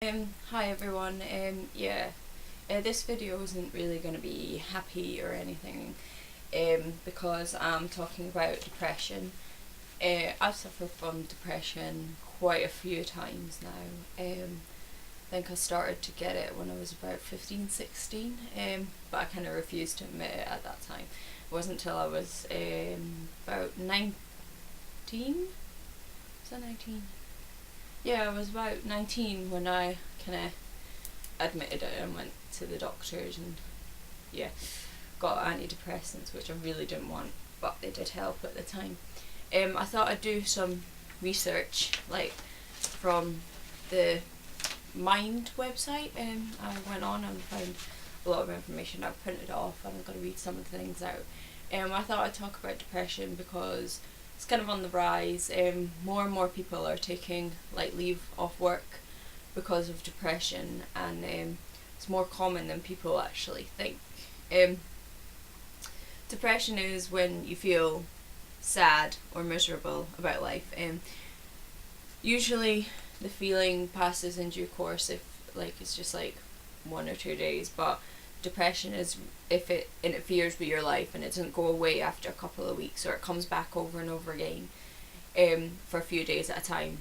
Hi everyone. This video isn't really going to be happy or anything. Because I'm talking about depression. I've suffered from depression quite a few times now. I think I started to get it when I was about 15, 16. But I kind of refused to admit it at that time. It wasn't until I was about 19. Was that 19? Yeah, I was about 19 when I kind of admitted it and went to the doctors and got antidepressants, which I really didn't want, but they did help at the time. I thought I'd do some research, like from the Mind website, and I went on and found a lot of information. I printed it off and I'm going to read some of the things out. I thought I'd talk about depression because it's kind of on the rise. More and more people are taking leave off work because of depression, and it's more common than people actually think. Depression is when you feel sad or miserable about life. Usually the feeling passes in due course if it's just 1 or 2 days, but depression is if it interferes with your life and it doesn't go away after a couple of weeks, or it comes back over and over again for a few days at a time.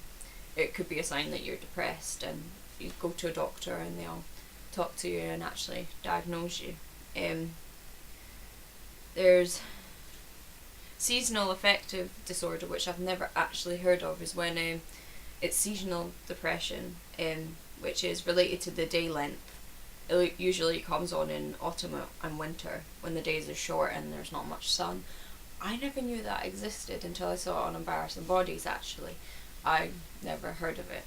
It could be a sign that you're depressed, and you go to a doctor and they'll talk to you and actually diagnose you. There's seasonal affective disorder, which I've never actually heard of, is when it's seasonal depression, which is related to the day length. It usually comes on in autumn and winter when the days are short and there's not much sun. I never knew that existed until I saw it on Embarrassing Bodies, actually. I never heard of it.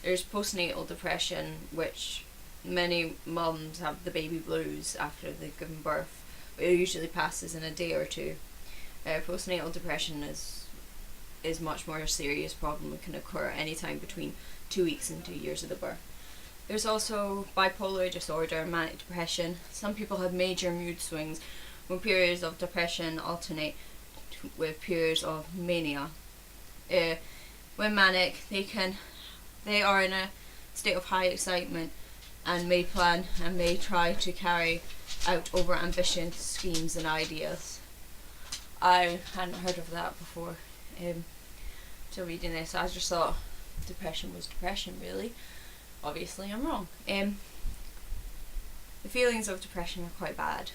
There's postnatal depression, which many mums have the baby blues after they've given birth. It usually passes in a day or two. Postnatal depression is much more a serious problem. It can occur any time between 2 weeks and 2 years of the birth. There's also bipolar disorder and manic depression. Some people have major mood swings when periods of depression alternate with periods of mania. When manic, they are in a state of high excitement and may plan and may try to carry out over ambitious schemes and ideas. I hadn't heard of that before till reading this. I just thought depression was depression, really. Obviously I'm wrong. The feelings of depression are quite bad.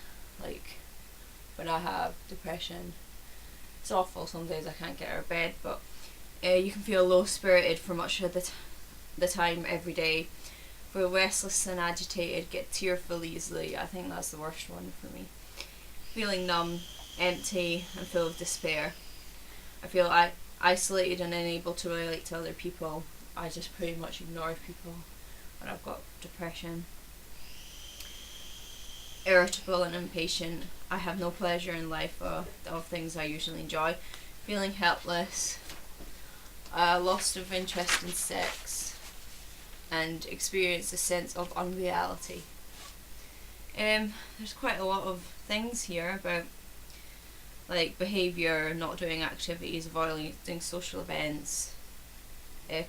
When I have depression, it's awful. Some days I can't get out of bed, but you can feel low spirited for much of the time every day. Feel restless and agitated, get tearful easily. I think that's the worst one for me. Feeling numb, empty and full of despair. I feel isolated and unable to relate to other people. I just pretty much ignore people when I've got depression. Irritable and impatient. I have no pleasure in life of things I usually enjoy. Feeling helpless. Loss of interest in sex. And experience a sense of unreality. There's quite a lot of things here about behaviour, not doing activities, avoiding social events,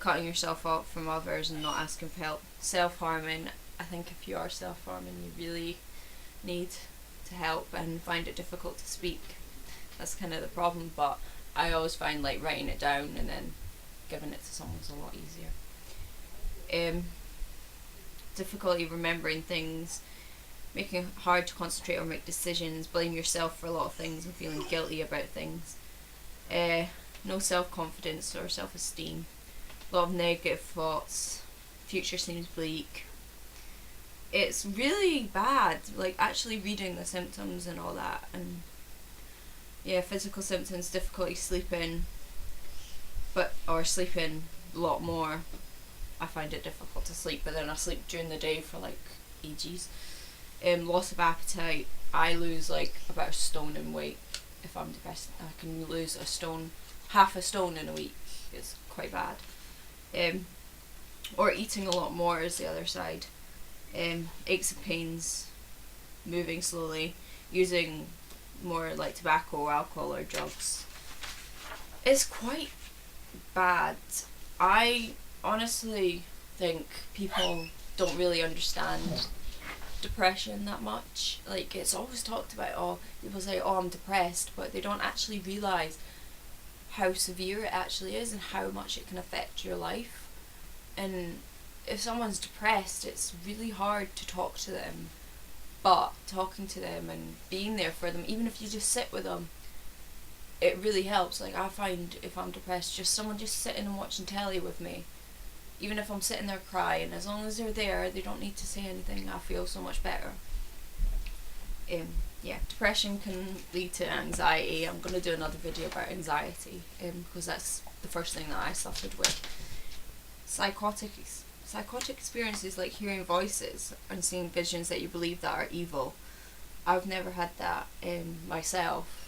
cutting yourself off from others and not asking for help, self-harming. I think if you are self-harming, you really need to help and find it difficult to speak. That's kind of the problem, but I always find writing it down and then giving it to someone's a lot easier. Difficulty remembering things, making it hard to concentrate or make decisions, blame yourself for a lot of things and feeling guilty about things. No self-confidence or self-esteem. A lot of negative thoughts. Future seems bleak. It's really bad, actually reading the symptoms and all that. And physical symptoms, difficulty sleeping, or sleeping a lot more. I find it difficult to sleep, but then I sleep during the day for ages. Loss of appetite. I lose about a stone in weight if I'm depressed. I can lose half a stone in a week. It's quite bad. Or eating a lot more is the other side. Aches and pains, moving slowly, using more tobacco, alcohol or drugs. It's quite bad. I honestly think people don't really understand depression that much. Like, it's always talked about, oh, people say, oh, I'm depressed, but they don't actually realise how severe it actually is and how much it can affect your life. And if someone's depressed, it's really hard to talk to them, but talking to them and being there for them, even if you just sit with them, it really helps. Like, I find if I'm depressed, just someone just sitting and watching telly with me, even if I'm sitting there crying, as long as they're there, they don't need to say anything, I feel so much better. Yeah, depression can lead to anxiety. I'm going to do another video about anxiety, because that's the first thing that I suffered with. Psychotic experiences, like hearing voices and seeing visions that you believe that are evil. I've never had that myself.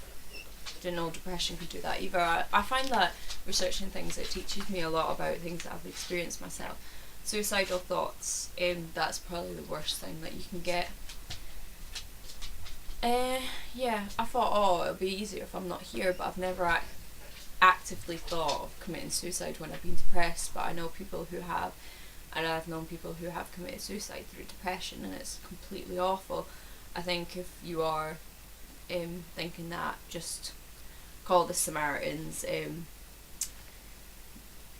Didn't know depression could do that either. I find that researching things, it teaches me a lot about things that I've experienced myself. Suicidal thoughts, that's probably the worst thing that you can get. Yeah, I thought, oh, it'll be easier if I'm not here, but I've never actively thought of committing suicide when I've been depressed, but I know people who have, and I've known people who have committed suicide through depression, and it's completely awful. I think if you are thinking that, just call the Samaritans.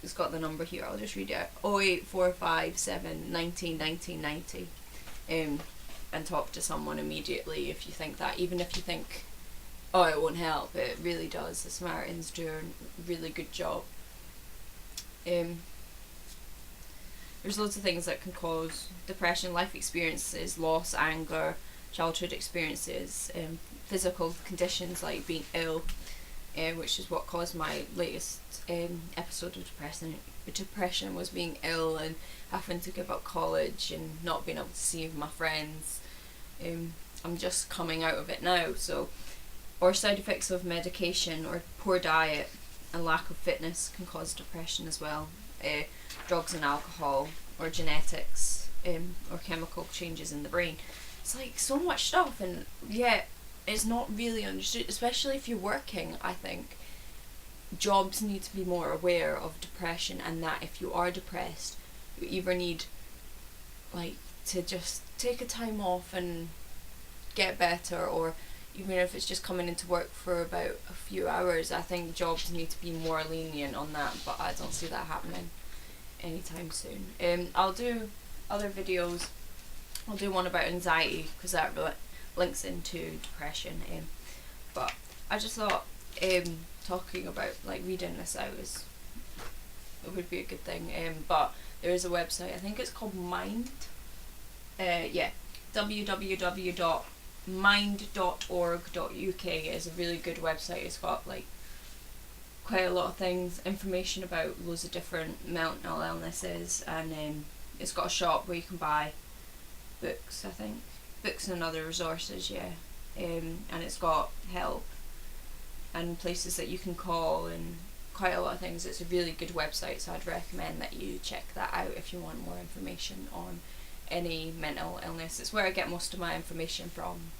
It's got the number here, I'll just read it out, 08457 19 1990, and talk to someone immediately if you think that, even if you think, oh, it won't help, it really does. The Samaritans do a really good job. There's loads of things that can cause depression: life experiences, loss, anger, childhood experiences, physical conditions like being ill, which is what caused my latest episode of depression was being ill and having to give up college and not being able to see my friends. I'm just coming out of it now, so, or side effects of medication or poor diet and lack of fitness can cause depression as well. Drugs and alcohol, or genetics, or chemical changes in the brain. It's like so much stuff, and yet it's not really understood, especially if you're working. I think jobs need to be more aware of depression, and that if you are depressed, you either need like to just take a time off and get better, or even if it's just coming into work for about a few hours. I think jobs need to be more lenient on that, but I don't see that happening anytime soon. I'll do other videos. I'll do one about anxiety, because that links into depression, but I just thought talking about, like, reading this out it would be a good thing. But there is a website, I think it's called Mind, www.mind.org.uk is a really good website. It's got like quite a lot of things, information about loads of different mental illnesses, and it's got a shop where you can buy books, I think, books and other resources, and it's got help and places that you can call and quite a lot of things. It's a really good website, so I'd recommend that you check that out if you want more information on any mental illness. It's where I get most of my information from.